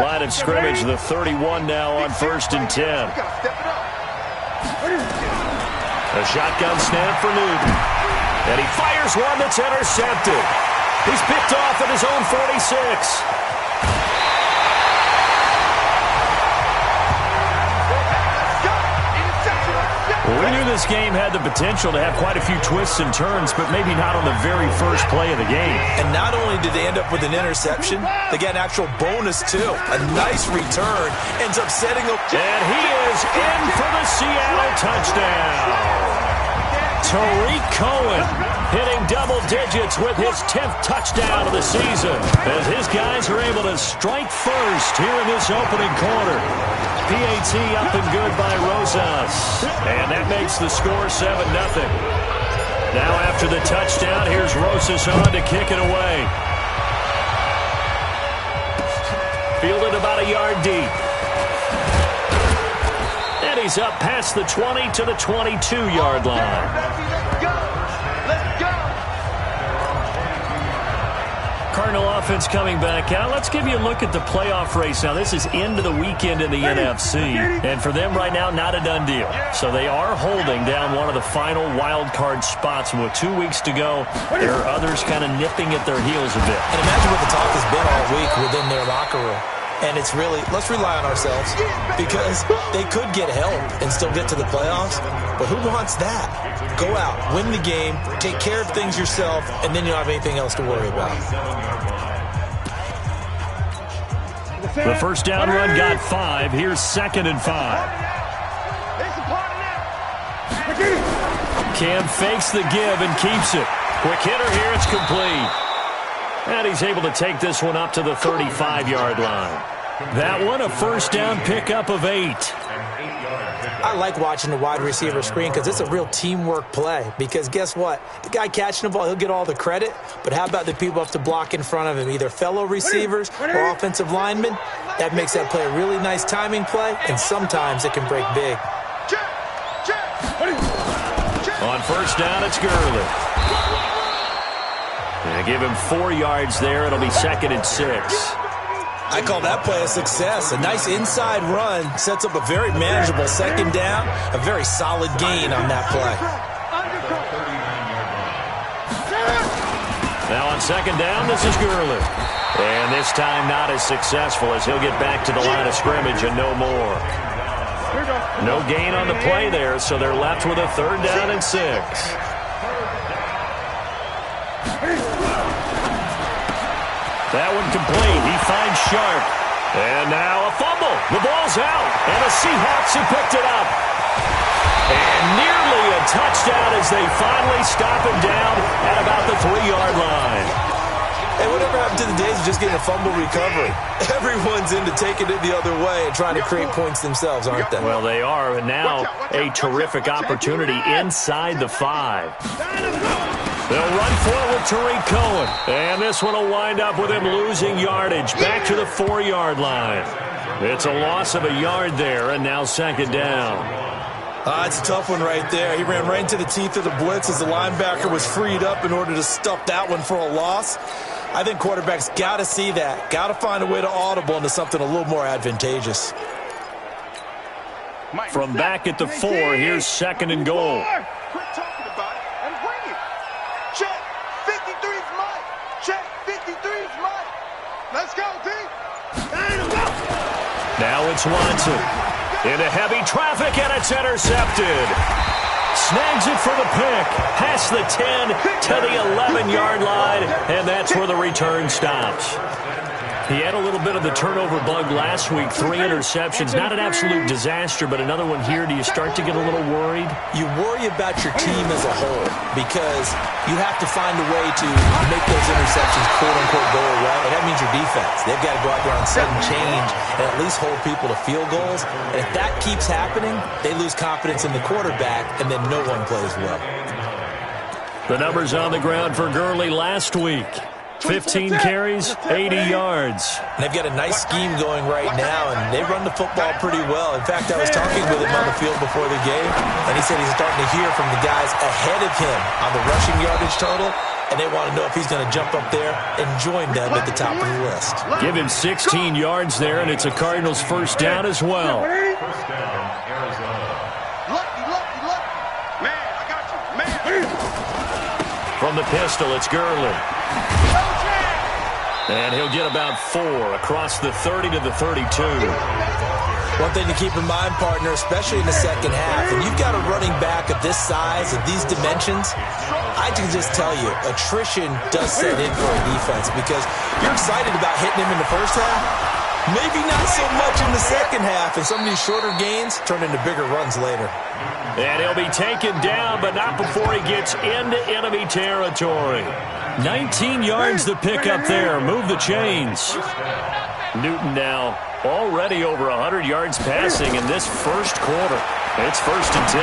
Line of scrimmage, the 31 now on 1st and 10. A shotgun snap for Newton. And he fires one that's intercepted. He's picked off at his own 46. We knew this game had the potential to have quite a few twists and turns, but maybe not on the very first play of the game. And not only did they end up with an interception, they got an actual bonus, too. A nice return. Ends up setting up. And he is in for the Seattle touchdown. Tariq Cohen hitting double digits with his 10th touchdown of the season as his guys are able to strike first here in this opening quarter. PAT up and good by Rosas. And that makes the score 7-0. Now after the touchdown, here's Rosas on to kick it away. Fielded about a yard deep. And he's up past the 20 to the 22-yard line. Cardinal offense coming back out. Let's give you a look at the playoff race. Now, this is into the weekend in the NFC. And for them right now, not a done deal. So they are holding down one of the final wild card spots. And with 2 weeks to go, there are others kind of nipping at their heels a bit. And imagine what the talk has been all week within their locker room. And it's really, let's rely on ourselves because they could get help and still get to the playoffs. But who wants that? Go out, win the game, take care of things yourself, and then you don't have anything else to worry about. The first down run got 5. Here's 2nd and 5. Cam fakes the give and keeps it. Quick hitter here, it's complete. And he's able to take this one up to the 35-yard line. That one, a first down pickup of 8. I like watching the wide receiver screen because it's a real teamwork play. Because guess what? The guy catching the ball, he'll get all the credit. But how about the people have to block in front of him, either fellow receivers or offensive linemen? That makes that play a really nice timing play, and sometimes it can break big. On first down, it's Gurley. And give him 4 yards there. It'll be 2nd and 6. I call that play a success. A nice inside run sets up a very manageable 2nd down. A very solid gain on that play. Now on 2nd down, this is Gurley. And this time not as successful as he'll get back to the line of scrimmage and no more. No gain on the play there, so they're left with a 3rd down and 6. That one complete. He finds Sharp. And now a fumble. The ball's out. And the Seahawks have picked it up. And nearly a touchdown as they finally stop him down at about the 3-yard line. Hey, whatever happened to the days of just getting a fumble recovery? Everyone's into taking it the other way and trying to create points themselves, aren't they? Well, they are. And now a terrific opportunity inside the 5. They'll run for it with Tariq Cohen. And this one will wind up with him losing yardage back to the 4-yard line. It's a loss of a yard there, and now 2nd down. It's a tough one right there. He ran right into the teeth of the blitz as the linebacker was freed up in order to stuff that one for a loss. I think quarterbacks got to see that. Got to find a way to audible into something a little more advantageous. From back at the 4, here's 2nd and goal. Quit talking about it and bring it. Check. 53's mine. Check. 53's mine. Let's go, D. Now it's Watson. Into heavy traffic, and it's intercepted. Snags it for the pick. Past the 10 to the 11-yard line, and that's where the return stops. He had a little bit of the turnover bug last week. 3 interceptions. Not an absolute disaster, but another one here. Do you start to get a little worried? You worry about your team as a whole because you have to find a way to make those interceptions quote-unquote go away. And that means your defense. They've got to go out there and sudden change and at least hold people to field goals. And if that keeps happening, they lose confidence in the quarterback, and then no one plays well. The numbers on the ground for Gurley last week. 15 carries, 80 yards. And they've got a nice scheme going right now, and they run the football pretty well. In fact, I was talking with him on the field before the game, and he said he's starting to hear from the guys ahead of him on the rushing yardage total and they want to know if he's going to jump up there and join them at the top of the list. Give him 16 yards there, and it's a Cardinals first down as well. First down, Arizona. Lucky. Man, I got you. Man. From the pistol, it's Gurley. And he'll get about 4 across the 30 to the 32. One thing to keep in mind, partner, especially in the second half, and you've got a running back of this size, of these dimensions, I can just tell you, attrition does set in for a defense because you're excited about hitting him in the first half. Maybe not so much in the second half, and some of these shorter gains turn into bigger runs later. And he'll be taken down, but not before he gets into enemy territory. 19 yards to pick up there. Move the chains. Newton now already over 100 yards passing in this first quarter. It's 1st and 10.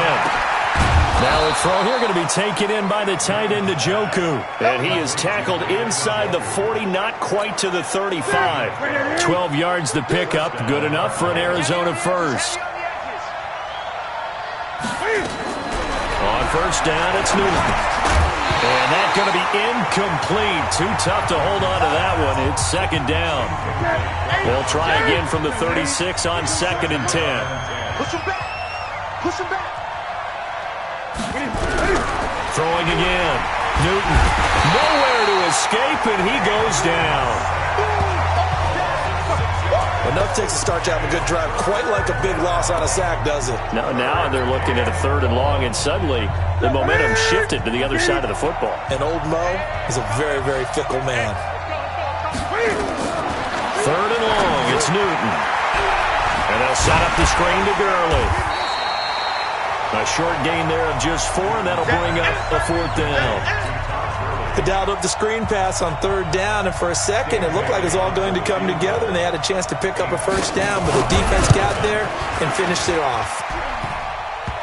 Now the throw here going to be taken in by the tight end, Njoku. And he is tackled inside the 40, not quite to the 35. 12 yards to pick up. Good enough for an Arizona first. On first down, it's Newton. And that's going to be incomplete. Too tough to hold on to that one. It's 2nd down. They'll try again from the 36 on 2nd and 10. Push him back. Throwing again. Newton. Nowhere to escape, and he goes down. Enough takes to start you have a good drive. Quite like a big loss on a sack, does it? Now they're looking at a 3rd and long, and suddenly the momentum shifted to the other side of the football. And old Mo is a very, very fickle man. 3rd and long, it's Newton. And they'll set up the screen to Gurley. A short gain there of just 4, and that'll bring up a 4th down. They dialed up the screen pass on 3rd down, and for a second it looked like it was all going to come together, and they had a chance to pick up a first down, but the defense got there and finished it off.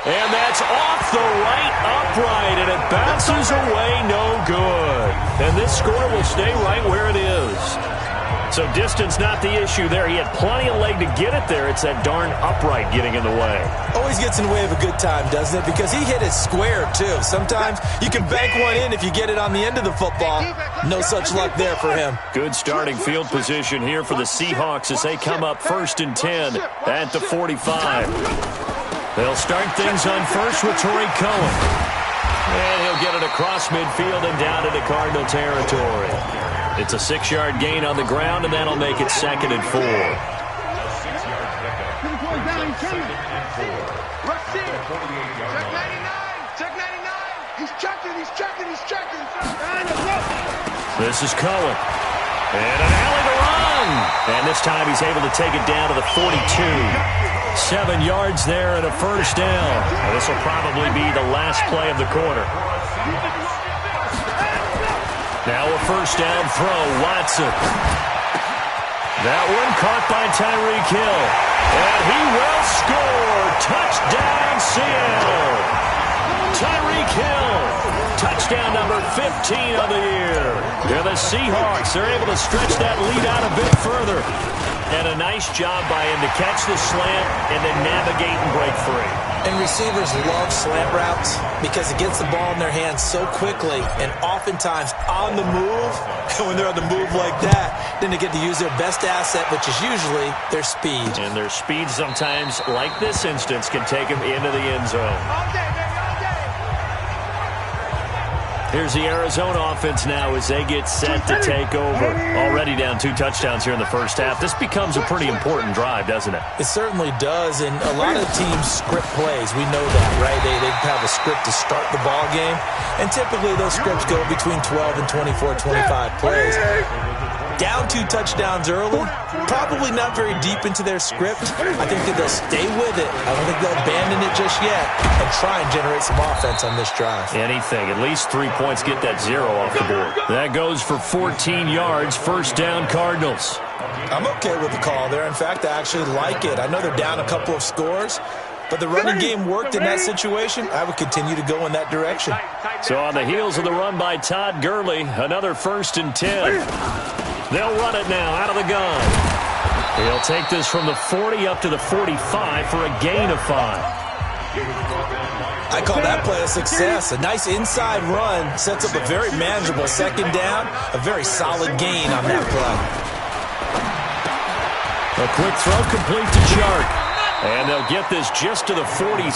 And that's off the right upright, and it bounces away, no good. And this score will stay right where it is. So distance not the issue there. He had plenty of leg to get it there. It's that darn upright getting in the way. Always gets in the way of a good time, doesn't it? Because he hit it square, too. Sometimes you can bank one in if you get it on the end of the football. No such luck there for him. Good starting field position here for the Seahawks as they come up 1st and 10 at the 45. They'll start things on first with Torrey Cohen. And he'll get it across midfield and down into Cardinal territory. It's a 6-yard gain on the ground, and that'll make it 2nd and 4. He's checking. This is Cohen. And an alley to run. And this time he's able to take it down to the 42. 7 yards there and a first down. And this will probably be the last play of the quarter. Now a first down throw, Watson. That one caught by Tyreek Hill. And he will score. Touchdown, Seattle. Tyreek Hill. Touchdown number 15 of the year. Yeah, the Seahawks are able to stretch that lead out a bit further. And a nice job by him to catch the slant and then navigate and break free. And receivers love slant routes because it gets the ball in their hands so quickly and oftentimes on the move. And when they're on the move like that, then they get to use their best asset, which is usually their speed. And their speed sometimes, like this instance, can take them into the end zone. Here's the Arizona offense now as they get set to take over. Already down 2 touchdowns here in the first half. This becomes a pretty important drive, doesn't it? It certainly does, and a lot of teams script plays. We know that, right? They have a script to start the ball game, and typically those scripts go between 12 and 24, 25 plays. Down 2 touchdowns early, probably not very deep into their script. I think that they'll stay with it. I don't think they'll abandon it just yet and try and generate some offense on this drive. Anything. At least 3 points, get that 0 off the board. That goes for 14 yards. First down, Cardinals. I'm okay with the call there. In fact, I actually like it. I know they're down a couple of scores, but the running game worked in that situation. I would continue to go in that direction. So on the heels of the run by Todd Gurley, another 1st and 10. They'll run it now out of the gun. He'll take this from the 40 up to the 45 for a gain of 5. I call that play a success. A nice inside run sets up a very manageable second down, a very solid gain on that play. A quick throw complete to Chark. And they'll get this just to the 47,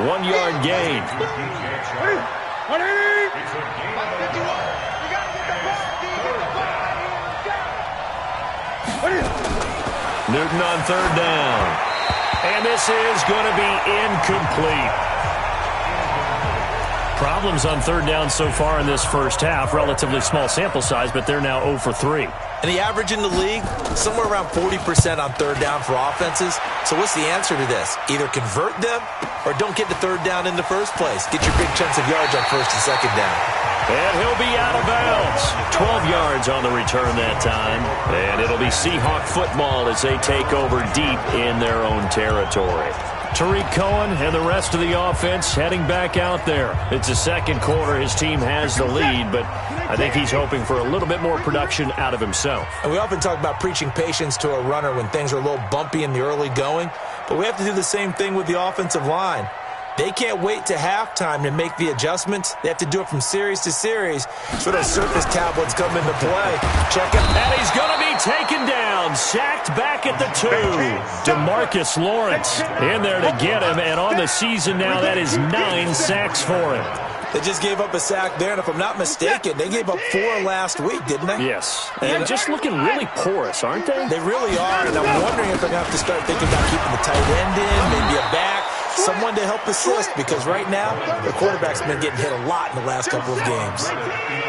1-yard gain. Newton on third down. And this is going to be incomplete. Problems on third down so far in this first half. Relatively small sample size, but they're now 0 for 3. And the average in the league, somewhere around 40% on third down for offenses. So what's the answer to this? Either convert them or don't get the third down in the first place. Get your big chunks of yards on first and second down. And he'll be out of bounds. 12 yards on the return that time. And it'll be Seahawk football as they take over deep in their own territory. Tariq Cohen and the rest of the offense heading back out there. It's the second quarter. His team has the lead, but I think he's hoping for a little bit more production out of himself. And we often talk about preaching patience to a runner when things are a little bumpy in the early going, but we have to do the same thing with the offensive line. They can't wait to halftime to make the adjustments. They have to do it from series to series so those surface tablets come into play. Check it. And he's going to be taken down. Sacked back at the 2. DeMarcus Lawrence in there to get him. And on the season now, that is 9 sacks for him. They just gave up a sack there, and if I'm not mistaken, they gave up 4 last week, didn't they? Yes. And just looking really porous, aren't they? They really are, and I'm wondering if they're going to have to start thinking about keeping the tight end in, maybe a back, someone to help assist, because right now, the quarterback's been getting hit a lot in the last couple of games.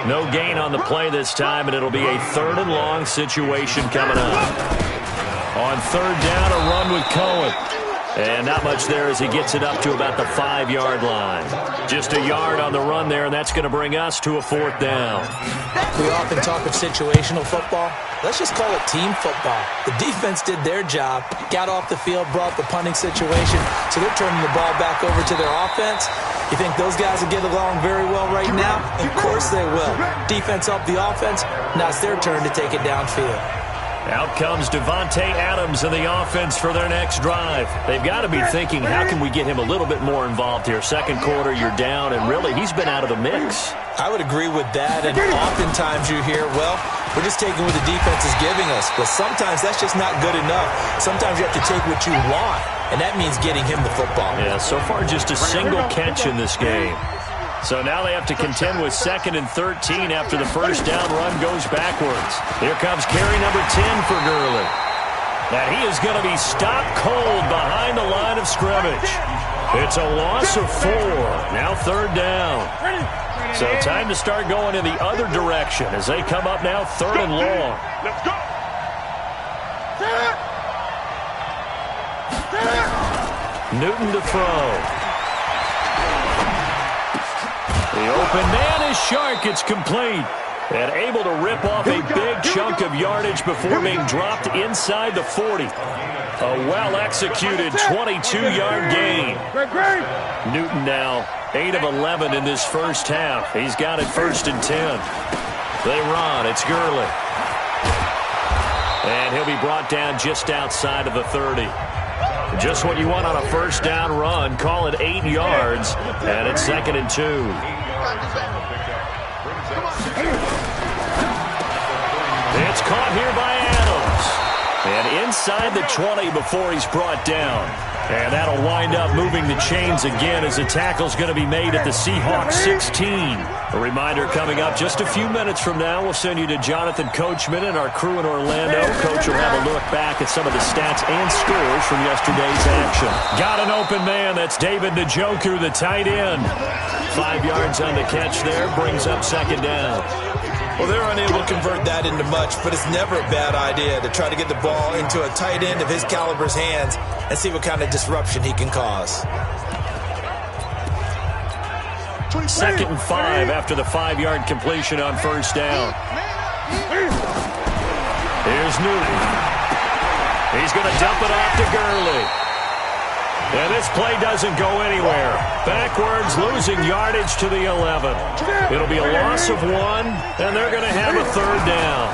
No gain on the play this time, and it'll be a 3rd and long situation coming up. On third down, a run with Cohen. And not much there as he gets it up to about the 5-yard line. Just a yard on the run there, and that's going to bring us to a 4th down. We often talk of situational football. Let's just call it team football. The defense did their job, got off the field, brought the punting situation, so they're turning the ball back over to their offense. You think those guys will get along very well right now? Of course they will. Defense helped the offense. Now it's their turn to take it downfield. Out comes Devontae Adams in the offense for their next drive. They've got to be thinking, how can we get him a little bit more involved here? Second quarter, you're down, and really, he's been out of the mix. I would agree with that, and oftentimes you hear, well, we're just taking what the defense is giving us. But sometimes that's just not good enough. Sometimes you have to take what you want, and that means getting him the football. Yeah, so far just a single catch in this game. So now they have to contend with 2nd and 13 after the first down run goes backwards. Here comes carry number 10 for Gurley. And he is going to be stopped cold behind the line of scrimmage. It's a loss of 4. Now 3rd down. So time to start going in the other direction as they come up now 3rd and long. Let's go. Newton to throw. The open man is Chark. It's complete. And able to rip off a big chunk of yardage before being dropped inside the 40. A well-executed 22-yard gain. Newton now 8 of 11 in this first half. He's got it 1st and 10. They run. It's Gurley. And he'll be brought down just outside of the 30. Just what you want on a first down run. Call it 8 yards. And it's 2nd and 2. It's caught here by Adams. And inside the 20 before he's brought down. And that'll wind up moving the chains again as the tackle's going to be made at the Seahawks 16. A reminder coming up just a few minutes from now. We'll send you to Jonathan Coachman and our crew in Orlando. Coach will have a look back at some of the stats and scores from yesterday's action. Got an open man. That's David Njoku, the tight end. 5 yards on the catch there. Brings up 2nd down. Well, they're unable to convert that into much, but it's never a bad idea to try to get the ball into a tight end of his caliber's hands and see what kind of disruption he can cause. 2nd and 5 after the 5-yard completion on first down. Here's Newton. He's going to dump it off to Gurley. And this play doesn't go anywhere. Backwards, losing yardage to the 11. It'll be a loss of 1, and they're going to have a 3rd down.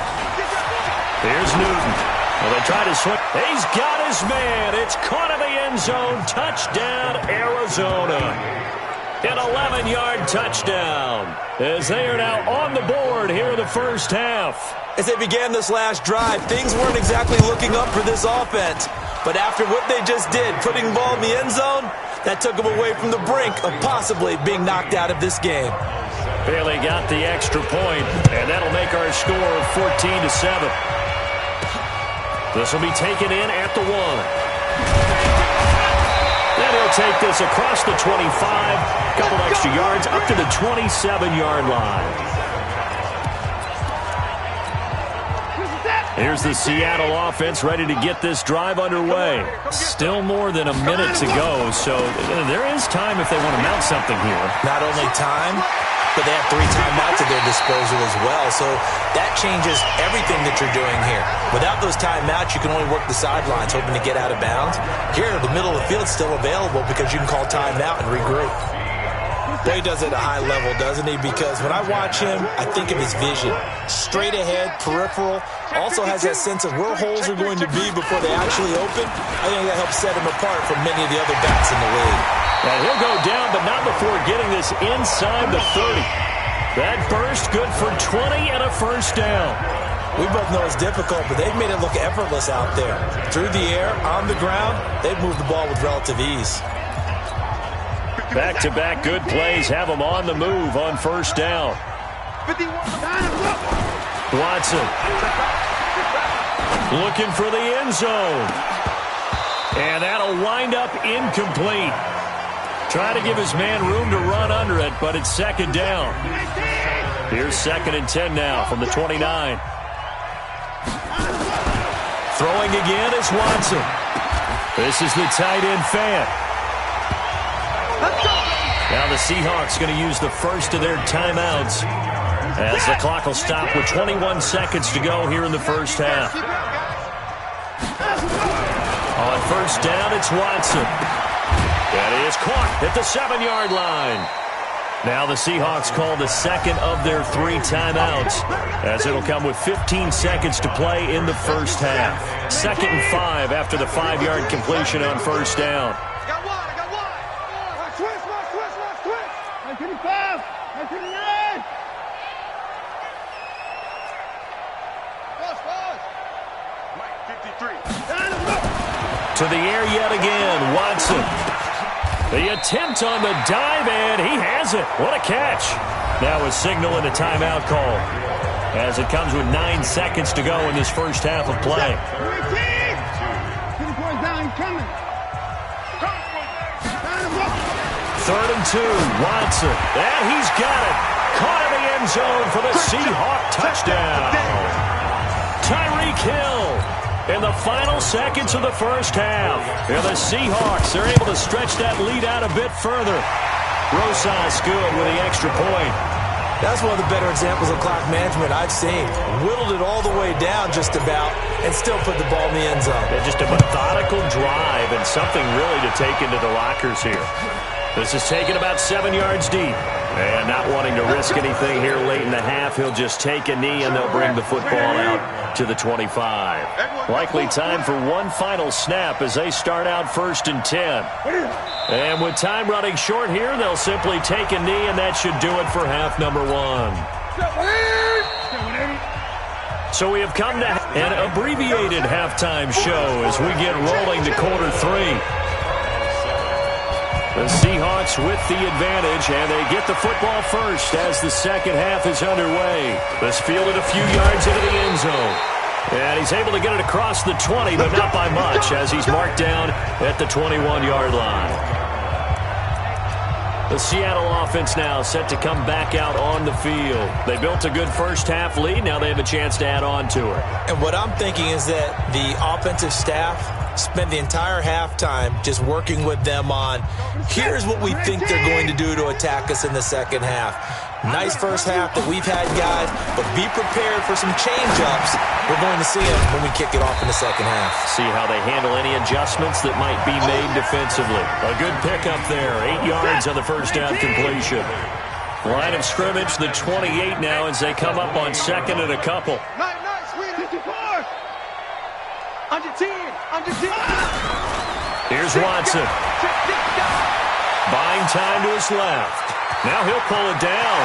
Here's Newton. Well, they try to swing. He's got his man. It's caught in the end zone. Touchdown, Arizona. An 11-yard touchdown as they are now on the board here in the first half. As they began this last drive, things weren't exactly looking up for this offense. But after what they just did, putting the ball in the end zone, that took them away from the brink of possibly being knocked out of this game. Bailey got the extra point, and that'll make our score 14-7. This will be taken in at the 1. Then he'll take this across the 25, couple extra yards up to the 27-yard line. Here's the Seattle offense ready to get this drive underway. Still more than a minute to go, so there is time if they want to mount something here. Not only time, but they have 3 timeouts at their disposal as well, so that changes everything that you're doing here. Without those timeouts, you can only work the sidelines, hoping to get out of bounds. Here, the middle of the field is still available because you can call timeout and regroup. He does it at a high level, doesn't he? Because when I watch him, I think of his vision. Straight ahead, peripheral. Also has that sense of where holes are going to be before they actually open. I think that helps set him apart from many of the other backs in the league. And he'll go down, but not before getting this inside the 30. That burst good for 20 and a first down. We both know it's difficult, but they've made it look effortless out there. Through the air, on the ground, they've moved the ball with relative ease. Back-to-back good plays have them on the move on first down. Watson looking for the end zone. And that'll wind up incomplete. Trying to give his man room to run under it, but it's second down. Here's 2nd and 10 now from the 29. Throwing again is Watson. This is the tight end fan. Now the Seahawks going to use the first of their timeouts as the clock will stop with 21 seconds to go here in the first half. On first down, it's Watson. And he is caught at the 7-yard line. Now the Seahawks call the second of their 3 timeouts as it'll come with 15 seconds to play in the first half. 2nd and 5 after the 5-yard completion on first down. To the air yet again, Watson. The attempt on the dive, and he has it. What a catch. Now a signal and a timeout call as it comes with 9 seconds to go in this first half of play. 3rd and 2, Watson. And he's got it. Caught in the end zone for the Seahawk touchdown. Tyreek Hill in the final seconds of the first half. And the Seahawks are able to stretch that lead out a bit further. Rosas good with the extra point. That's one of the better examples of clock management I've seen. Whittled it all the way down just about and still put the ball in the end zone. Yeah, just a methodical drive and something really to take into the lockers here. This is taken about 7 yards deep. And not wanting to risk anything here late in the half, he'll just take a knee and they'll bring the football out to the 25. Likely time for one final snap as they start out 1st and 10. And with time running short here, they'll simply take a knee, and that should do it for half number 1. So we have come to an abbreviated halftime show as we get rolling to quarter 3. The Seahawks with the advantage, and they get the football first as the second half is underway. This fielded a few yards into the end zone. And he's able to get it across the 20, but not by much, as he's marked down at the 21-yard line. The Seattle offense now set to come back out on the field. They built a good first half lead. Now they have a chance to add on to it. And what I'm thinking is that the offensive staff spent the entire halftime just working with them on, here's what we think they're going to do to attack us in the second half. Nice first half that we've had, guys, but be prepared for some change-ups. We're going to see them when we kick it off in the second half. See how they handle any adjustments that might be made defensively. A good pickup there, 8 yards on the first down completion. Line of scrimmage, the 28 now as they come up on 2nd and a couple. Nice, we 54. Under 10, under 10. Here's Watson. Buying time to his left. Now he'll pull it down.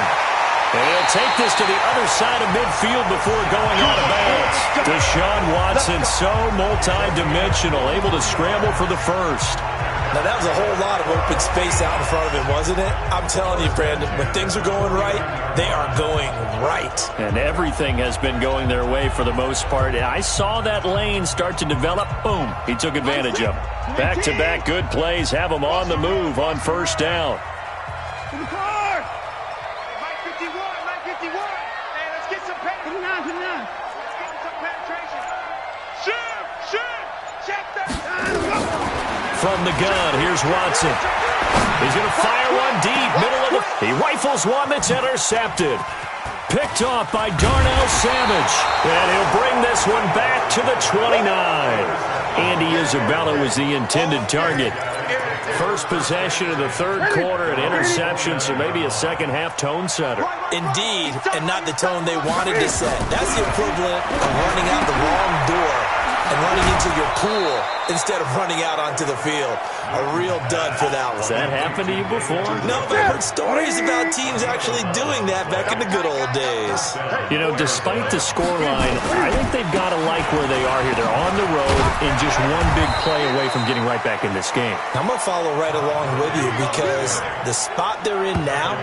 And he'll take this to the other side of midfield before going out of bounds. Deshaun Watson, so multi-dimensional, able to scramble for the first. Now, that was a whole lot of open space out in front of him, wasn't it? I'm telling you, Brandon, when things are going right, they are going right. And everything has been going their way for the most part. I saw that lane start to develop. Boom. He took advantage of it. Back-to-back good plays have him on the move on first down. In the car! Mike 51, Mike 51. Hey, let's get some penetration. Let's get some penetration. Shoot! Check that. From the gun, here's Watson. He's going to fire one deep, middle of the... He rifles one that's intercepted. Picked off by Darnell Savage. And he'll bring this one back to the 29. Andy Isabella was the intended target. First possession of the third quarter, an interception, so maybe a second-half tone setter. Indeed, and not the tone they wanted to set. That's the equivalent of running out the wrong door and running into your pool instead of running out onto the field. A real dud for that one. Has that happened to you before? No, but I've heard stories about teams actually doing that back in the good old days. You know, despite the scoreline, I think they've got to like where they are here. They're on the road and just one big play away from getting right back in this game. I'm going to follow right along with you because the spot they're in now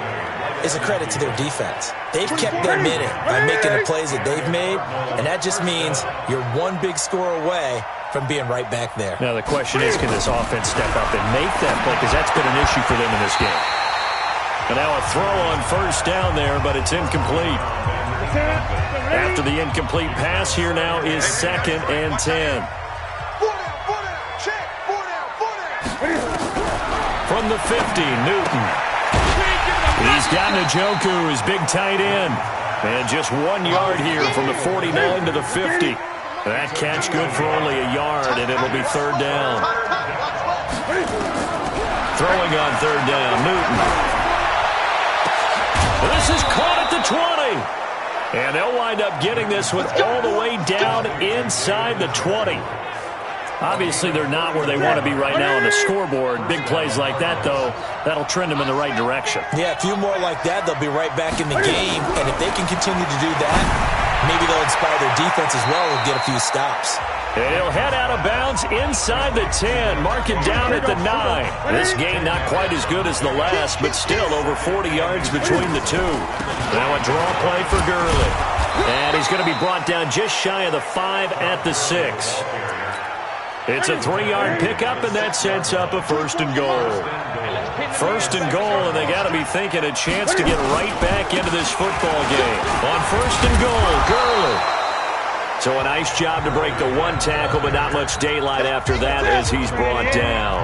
is a credit to their defense. They've kept them in it by making the plays that they've made, and that just means you're one big score away from being right back there. Now the question is, can this offense step up and make that play? Because that's been an issue for them in this game. And now a throw on first down there, but it's incomplete. After the incomplete pass, here now is 2nd and 10. From the 50, Newton. He's got Njoku, his big tight end. And just 1 yard here from the 49 to the 50. That catch good for only a yard, and it'll be third down. Throwing on third down, Newton. This is caught at the 20. And they'll wind up getting this one all the way down inside the 20. Obviously, they're not where they want to be right now on the scoreboard. Big plays like that, though, that'll trend them in the right direction. Yeah, a few more like that, they'll be right back in the game. And if they can continue to do that, maybe they'll inspire their defense as well and get a few stops. And he'll head out of bounds inside the 10. Mark it down at the 9. This game not quite as good as the last, but still over 40 yards between the two. Now a draw play for Gurley. And he's going to be brought down just shy of the 5 at the 6. It's a 3-yard pickup, and that sets up a 1st and goal. 1st and goal, and they got to be thinking a chance to get right back into this football game. On 1st and goal, Gurley. So a nice job to break the one tackle, but not much daylight after that as he's brought down.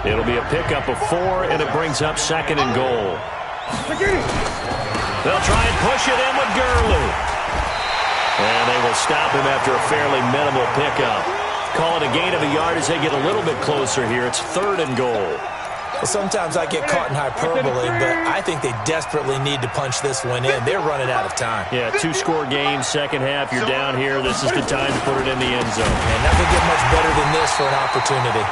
It'll be a pickup of 4, and it brings up 2nd and goal. They'll try and push it in with Gurley. And they will stop him after a fairly minimal pickup. Call it a gain of a yard as they get a little bit closer here. It's 3rd and goal. Well, sometimes I get caught in hyperbole, but I think they desperately need to punch this one in. They're running out of time. Yeah, 2-score game, second half. You're down here. This is the time to put it in the end zone. And nothing get much better than this for an opportunity.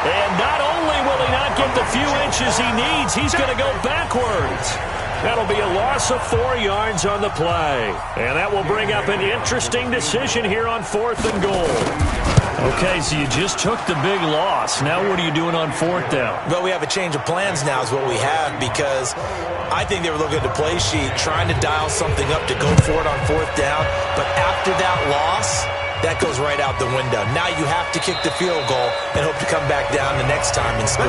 And not only will he not get the few inches he needs, he's going to go backwards. That'll be a loss of 4 yards on the play. And that will bring up an interesting decision here on 4th and goal. Okay, so you just took the big loss. Now what are you doing on 4th down? Well, we have a change of plans now is what we have because I think they were looking at the play sheet, trying to dial something up to go for it on 4th down. But after that loss, that goes right out the window. Now you have to kick the field goal and hope to come back down the next time and score.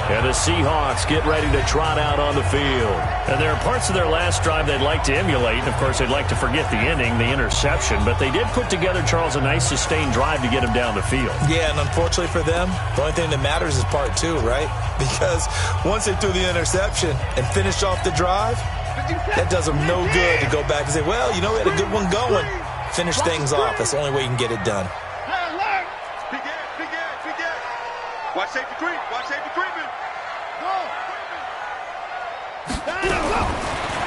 And the Seahawks get ready to trot out on the field. And there are parts of their last drive they'd like to emulate. And, of course, they'd like to forget the ending, the interception. But they did put together, Charles, a nice sustained drive to get him down the field. Yeah, and unfortunately for them, the only thing that matters is part 2, right? Because once they threw the interception and finished off the drive, that does them no good to go back and say, well, you know, we had a good one going. Finish things off. That's the only way you can get it done. Watch safety creep. Watch safety creeping.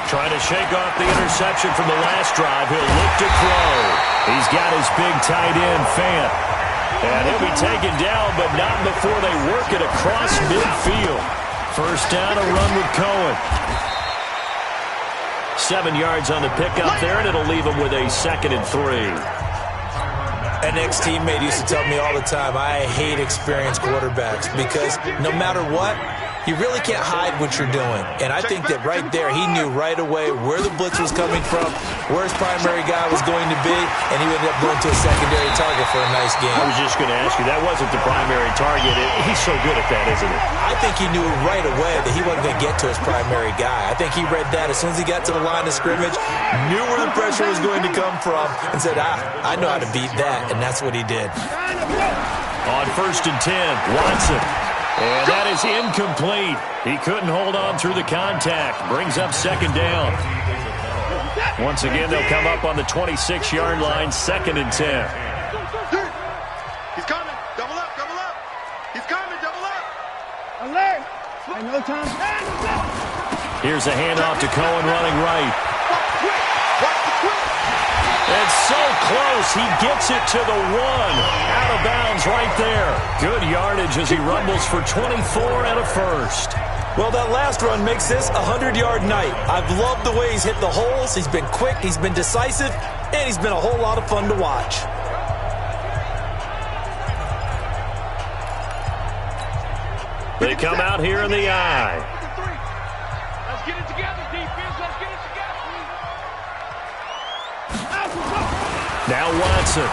Trying to shake off the interception from the last drive. He'll look to throw. He's got his big tight end, Fant. And he'll be taken down, but not before they work it across midfield. First down, a run with Cohen. 7 yards on the pickup there, and it'll leave him with a 2nd and 3. An ex-teammate used to tell me all the time, I hate experienced quarterbacks because no matter what, you really can't hide what you're doing. And I think that right there, he knew right away where the blitz was coming from, where his primary guy was going to be, and he ended up going to a secondary target for a nice game. I was just going to ask you, that wasn't the primary target. He's so good at that, isn't he? I think he knew right away that he wasn't going to get to his primary guy. I think he read that as soon as he got to the line of scrimmage, knew where the pressure was going to come from, and said, I know how to beat that, and that's what he did. On 1st and 10, Watson. And that is incomplete. He couldn't hold on through the contact. Brings up 2nd down. Once again, they'll come up on the 26-yard line, 2nd and 10. He's coming. Double up, double up. He's coming, double up. Alert. Ain't no time. Here's a handoff to Cohen running right. It's so close. He gets it to the 1. Out of bounds right there. Good yardage as he rumbles for 24 and a first. Well, that last run makes this a 100-yard night. I've loved the way he's hit the holes. He's been quick, he's been decisive, and he's been a whole lot of fun to watch. They come out here in the eye. Let's get it together, defense. Let's get it together. Now Watson.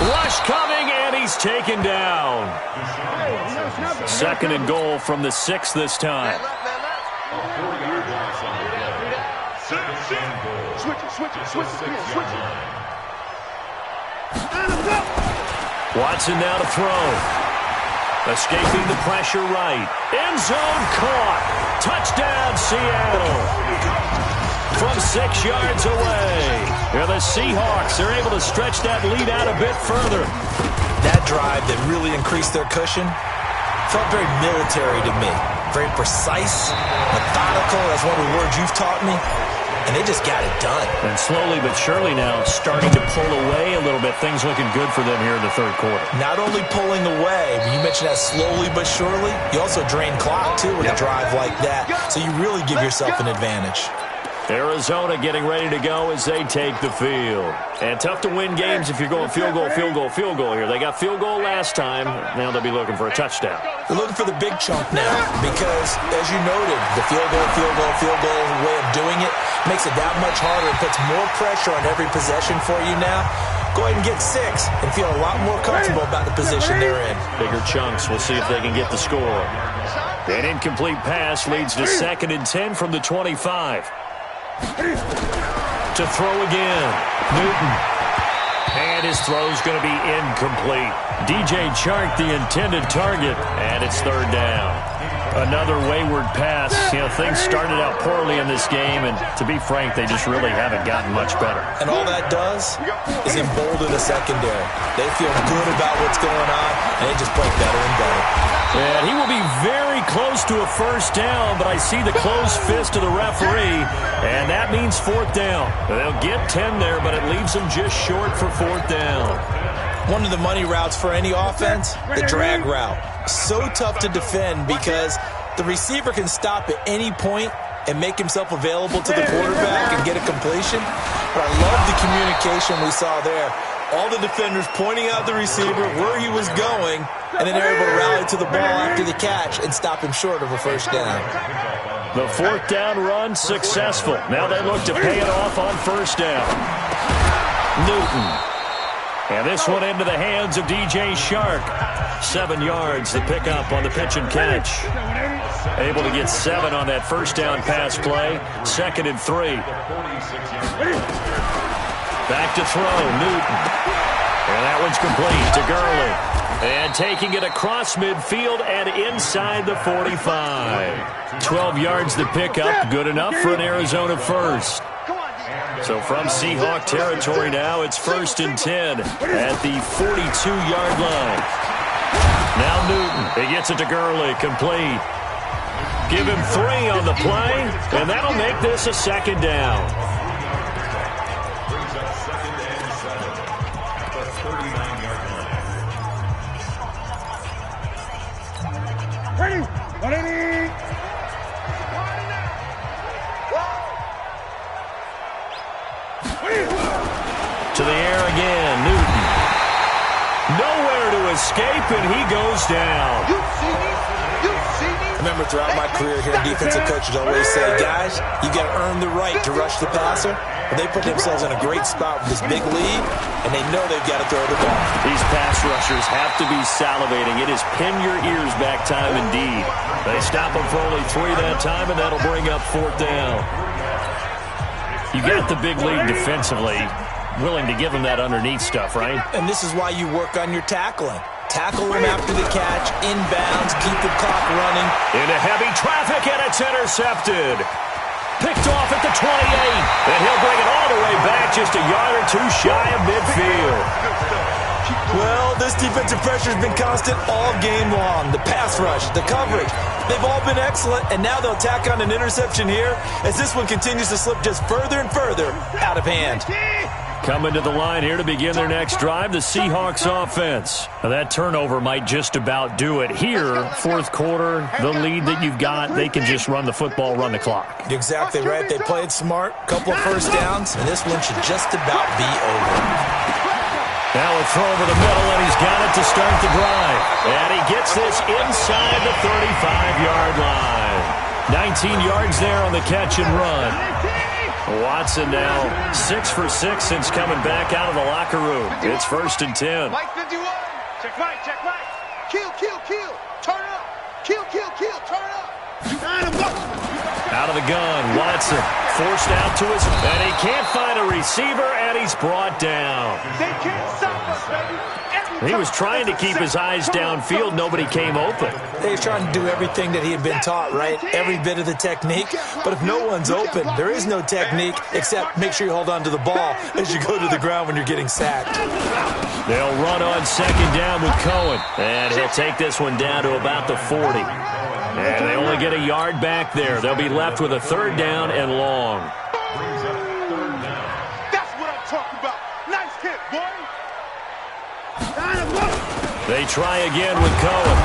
Rush coming, and he's taken down. 2nd and goal from the 6 this time. Watson now to throw. Escaping the pressure right. End zone caught. Touchdown, Seattle. From 6 yards away. The Seahawks are able to stretch that lead out a bit further. That drive that really increased their cushion felt very military to me. Very precise, methodical, that's one of the words you've taught me. And they just got it done. And slowly but surely now starting to pull away a little bit. Things looking good for them here in the 3rd quarter. Not only pulling away, but you mentioned that slowly but surely, you also drain clock too with a drive like that. So you really give yourself an advantage. Arizona getting ready to go as they take the field. And tough to win games if you're going field goal, field goal, field goal here. They got field goal last time. Now they'll be looking for a touchdown. They're looking for the big chunk now because, as you noted, the field goal way of doing it makes it that much harder and puts more pressure on every possession for you now. Go ahead and get 6 and feel a lot more comfortable about the position they're in. Bigger chunks. We'll see if they can get the score. An incomplete pass leads to 2nd and 10 from the 25. To throw again. Newton. And his throw's going to be incomplete. DJ Chark, the intended target, and it's 3rd down. Another wayward pass. Things started out poorly in this game, and to be frank, they just really haven't gotten much better. And all that does is embolden the secondary. They feel good about what's going on, and they just play better and better. And he will be very close to a first down, but I see the closed fist of the referee, and that means 4th down. They'll get 10 there, but it leaves them just short for 4th down. One of the money routes for any offense, the drag route. So tough to defend because the receiver can stop at any point and make himself available to the quarterback and get a completion. But I love the communication we saw there. All the defenders pointing out the receiver, where he was going, and then they're able to rally to the ball after the catch and stop him short of a first down. The 4th down run successful. Now they look to pay it off on 1st down. Newton. And this one into the hands of DJ Chark. 7 yards, the pickup on the pitch and catch. Able to get 7 on that first down pass play. 2nd and 3. Back to throw, Newton. And that one's complete to Gurley. And taking it across midfield and inside the 45. 12 yards the pickup, good enough for an Arizona first. So from Seahawk territory now, it's 1st and 10 at the 42-yard line. Now Newton, he gets it to Gurley, complete. Give him 3 on the play, and that'll make this a 2nd down. Ready? 180. To the air again, Newton. Nowhere to escape, and he goes down. You see me? You see me? I remember throughout my career here, defensive coaches always say, guys, you got to earn the right to rush the passer. But they put themselves in a great spot with this big lead, and they know they've got to throw the ball. These pass rushers have to be salivating. It is pin your ears back time indeed. They stop him for only 3 that time, and that'll bring up 4th down. You got the big lead defensively. Willing to give him that underneath stuff, right? And this is why you work on your tackling. Tackle him after the catch, inbounds, keep the clock running. Into heavy traffic, and it's intercepted. Picked off at the 28, and he'll bring it all the way back just a yard or 2 shy of midfield. Well, this defensive pressure has been constant all game long. The pass rush, the coverage, they've all been excellent, and now they'll tack on an interception here as this one continues to slip just further and further out of hand. Coming to the line here to begin their next drive, the Seahawks offense. Now that turnover might just about do it. Here, 4th quarter, the lead that you've got, they can just run the football, run the clock. You're exactly right. They played smart, couple of first downs, and this one should just about be over. Now a throw over the middle, and he's got it to start the drive. And he gets this inside the 35-yard line. 19 yards there on the catch and run. Watson now 6 for 6 since coming back out of the locker room. It's 1st and 10. Mike 51. Check right, check right. Kill, kill, kill. Turn up. Kill, kill, kill. Turn up. Out of the gun, Watson forced out to his, and he can't find a receiver, and he's brought down. They can't stop us, baby. He was trying to keep his eyes downfield. Nobody came open. He was trying to do everything that he had been taught, right? Every bit of the technique. But if no one's open, there is no technique except make sure you hold on to the ball as you go to the ground when you're getting sacked. They'll run on 2nd down with Cohen. And he'll take this one down to about the 40. And they only get a yard back there. They'll be left with a 3rd down and long. That's what I'm talking about. Nice hit, boy. They try again with Cohen.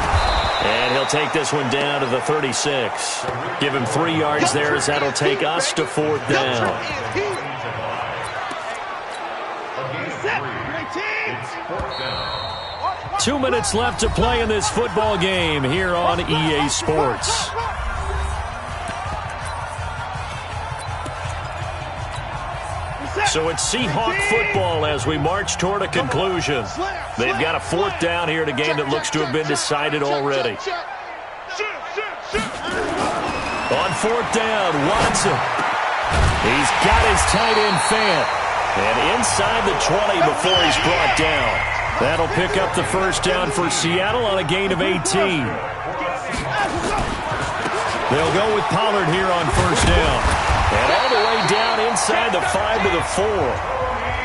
And he'll take this one down to the 36. Give him 3 yards there as that'll take us to 4th down. 2 minutes left to play in this football game here on EA Sports. So it's Seahawk football as we march toward a conclusion. They've got a 4th down here in a game that looks to have been decided already. On 4th down, Watson. He's got his tight end Fant. And inside the 20 before he's brought down. That'll pick up the 1st down for Seattle on a gain of 18. They'll go with Pollard here on 1st down. And all the way down inside the 5 to the 4.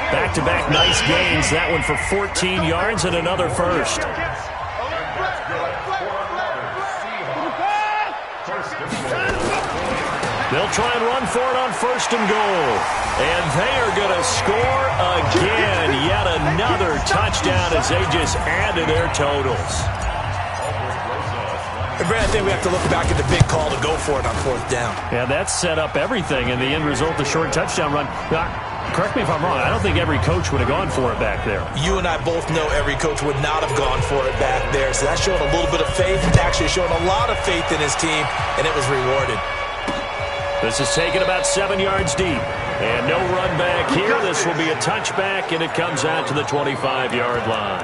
Back-to-back nice gains. That one for 14 yards and another 1st. They'll try and run for it on 1st and goal. And they are going to score again. Yet another touchdown as they just add to their totals. And Brad, I think we have to look back at the big call to go for it on 4th down. Yeah, that set up everything, and the end result, the short touchdown run. Now, correct me if I'm wrong. I don't think every coach would have gone for it back there. You and I both know every coach would not have gone for it back there. So that showed a little bit of faith. It's actually showing a lot of faith in his team, and it was rewarded. This is taken about 7 yards deep. And no run back here. This will be a touchback, and it comes out to the 25-yard line.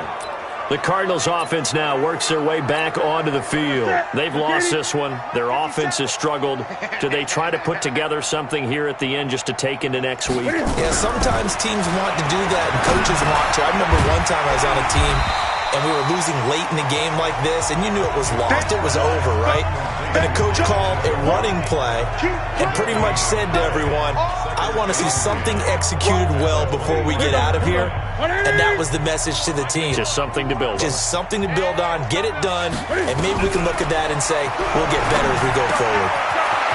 The Cardinals offense now works their way back onto the field. They've lost this one. Their offense has struggled. Do they try to put together something here at the end just to take into next week? Yeah, sometimes teams want to do that and coaches want to. I remember one time I was on a team and we were losing late in the game like this, and you knew it was lost. It was over, right? And the coach called a running play and pretty much said to everyone, I want to see something executed well before we get out of here. And that was the message to the team. Just something to build on. Just something to build on, get it done, and maybe we can look at that and say, we'll get better as we go forward.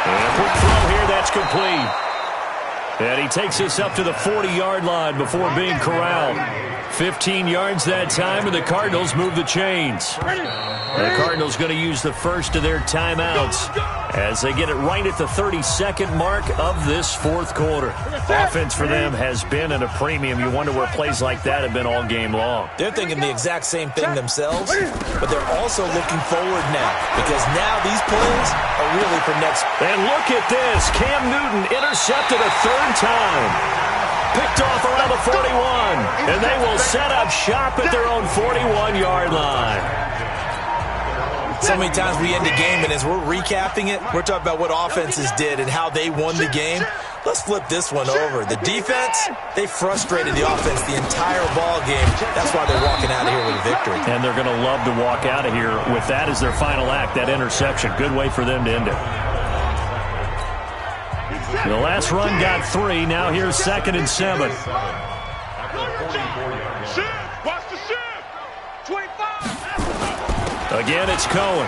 And a quick throw here, that's complete. And he takes us up to the 40-yard line before being corralled. 15 yards that time, and the Cardinals move the chains. The Cardinals going to use the first of their timeouts as they get it right at the 32nd mark of this fourth quarter. Offense for them has been at a premium. You wonder where plays like that have been all game long. They're thinking the exact same thing themselves, but they're also looking forward now because now these plays are really for next. And look at this. Cam Newton intercepted a third time. Picked off around the 41, and they will set up shop at their own 41-yard line. So many times we end the game, and as we're recapping it, we're talking about what offenses did and how they won the game. Let's flip this one over. The defense, they frustrated the offense the entire ball game. That's why they're walking out of here with a victory. And they're going to love to walk out of here with that as their final act, that interception. Good way for them to end it. The last run got 3. Now here's 2nd and 7. Watch the shift. 25. Again, it's Cohen.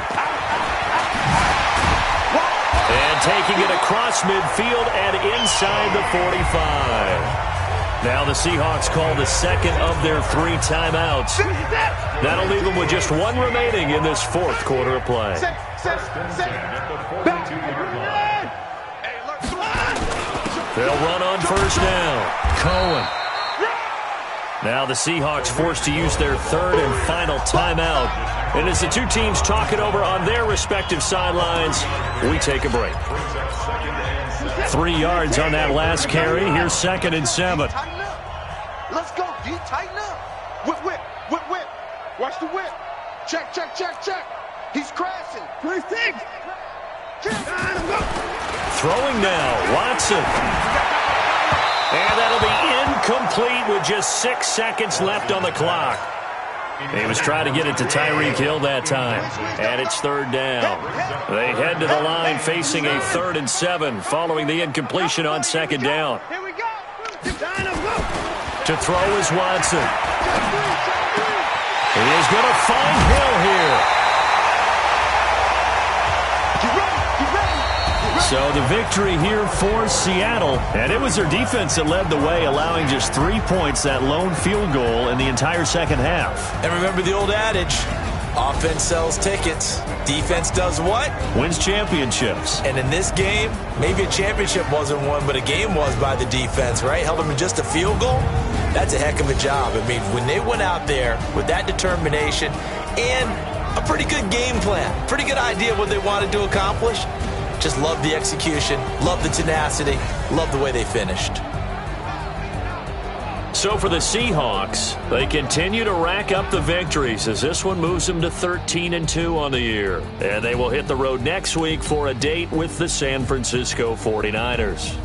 And taking it across midfield and inside the 45. Now the Seahawks call the second of their 3 timeouts. That'll leave them with just 1 remaining in this fourth quarter of play. They'll run on first down. Cohen. Now the Seahawks forced to use their 3rd and final timeout. And as the two teams talk it over on their respective sidelines, we take a break. 3 yards on that last carry. Here's 2nd and 7. Let's go, D. Tighten up. Whip, whip, whip, whip. Watch the whip. Check, check, check, check. He's crashing. 26. Throwing now, Watson. And that'll be incomplete with just 6 seconds left on the clock. He was trying to get it to Tyreek Hill that time. And it's 3rd down. They head to the line facing a 3rd and 7 following the incompletion on 2nd down. Here we go. To throw is Watson. He is going to find Hill here. So the victory here for Seattle. And it was their defense that led the way, allowing just 3 points, that lone field goal in the entire second half. And remember the old adage, offense sells tickets. Defense does what? Wins championships. And in this game, maybe a championship wasn't won, but a game was by the defense, right? Held them to just a field goal. That's a heck of a job. I mean, when they went out there with that determination and a pretty good game plan, pretty good idea of what they wanted to accomplish, just love the execution, love the tenacity, love the way they finished. So for the Seahawks, they continue to rack up the victories as this one moves them to 13-2 on the year. And they will hit the road next week for a date with the San Francisco 49ers.